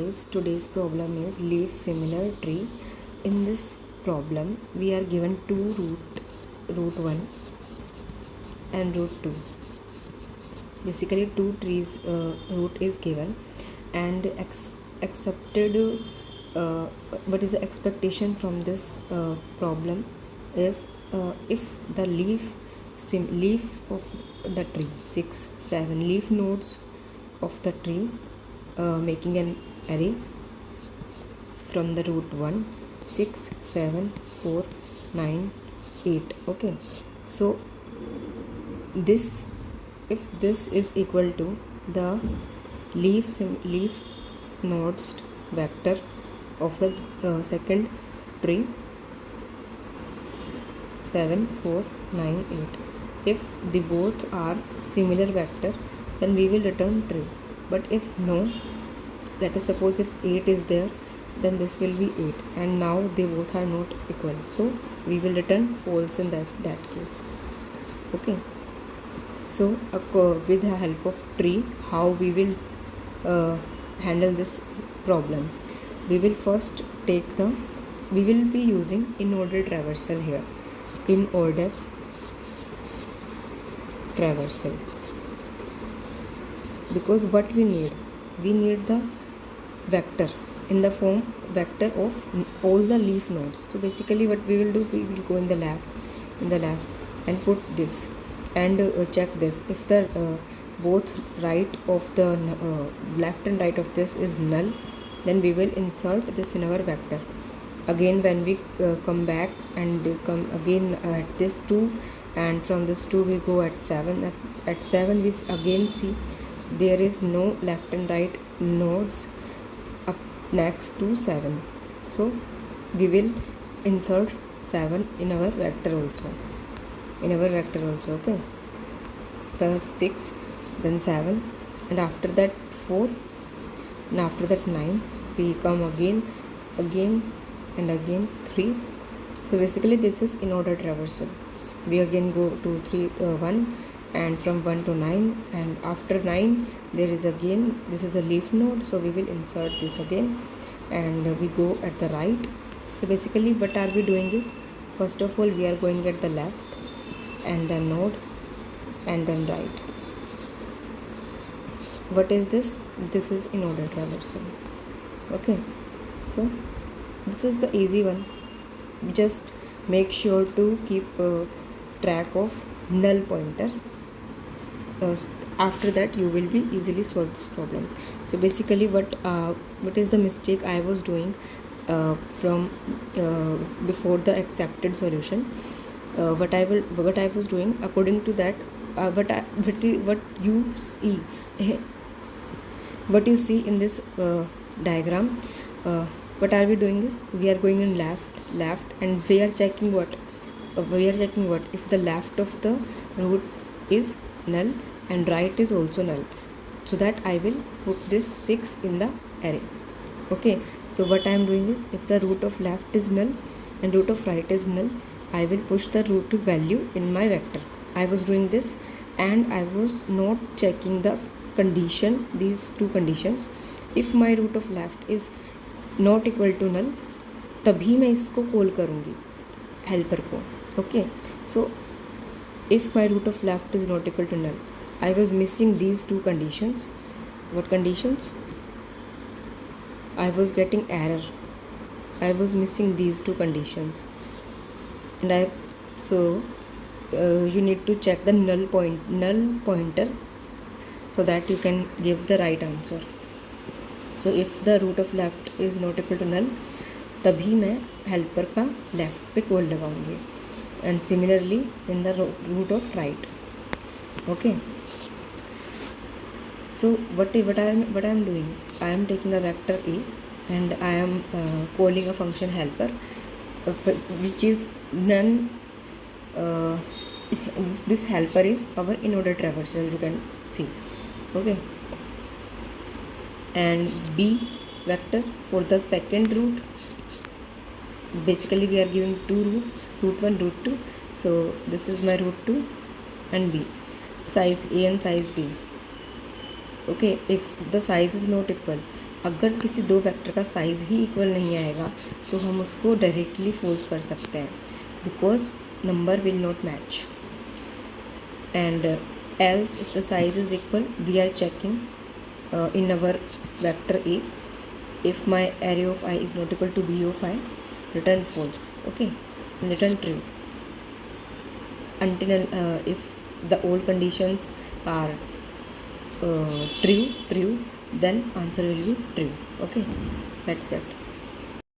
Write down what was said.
guys, today's problem is leaf similar tree. In this problem we are given two root 1 and root 2. Basically two trees root is given and accepted what is the expectation from this problem is if the leaf of the tree 6 7 leaf nodes of the tree making an array from the root 1 6 7 4 9 8. Okay, so this, if this is equal to the leaf nodes vector of the second tree 7 4 9 8, if the both are similar vector then we will return true. But if no, let us suppose if 8 is there, then this will be 8 and now they both are not equal, so we will return false in that case. Okay, so with the help of tree, how we will handle this problem? We will first take the, we will be using in order traversal here, in order traversal, because what we need the vector in the form vector of all the leaf nodes. So basically what we will do, we will go in the left and put this and check this. If the both right of the left and right of this is null, then we will insert this in our vector. Again when we come back and come again at this 2, and from this 2 we go at 7. At 7 we again see there is no left and right nodes up next to 7, so we will insert 7 in our vector also, okay. First 6, then 7, and after that 4, and after that 9. We come again and again 3. So basically this is in order traversal. We again go to 1 and from 1 to 9, and after 9 there is again, this is a leaf node, so we will insert this again and we go at the right. So basically what are we doing is, first of all we are going at the left and then node and then right. What is this? This is in order traversal. Okay, so this is the easy one. Just make sure to keep track of null pointer. After that you will be easily solve this problem. So basically what is the mistake I was doing from before the accepted solution? What I was doing according to that, what you see in this diagram, what are we doing is, we are going in left and we are checking what if the left of the root is null and right is also null, so that I will put this 6 in the array. Okay, so what I am doing is, if the root of left is null and root of right is null, I will push the root value in my vector. I was doing this and I was not checking the condition, these two conditions. If my root of left is not equal to null, तभी मैं इसको call करूँगी helper को. Okay, so if my root of left is not equal to null, I was missing these two conditions. What conditions? I was getting error. I was missing these two conditions, and you need to check the null pointer so that you can give the right answer. So if the root of left is not equal to null, तभी मैं helper का left पे call लगाऊंगी, and similarly in the root of right. Okay, so what I am doing, I am taking a vector A and I am calling a function helper which is none. This helper is our in order traversal, you can see. Okay, and B vector for the second root. Basically we are giving two roots, root 1 root 2, so this is my root 2 and B, size A and size B. Okay, if the size is not equal, अगर किसी दो vector का size ही equal नहीं आएगा तो हम उसको directly false कर सकते हैं, because number will not match. And else if the size is equal, we are checking in our vector A, if my array of I is not equal to B of I, return false. Okay, return true until if the all conditions are true, then answer will be true. Okay, that's it.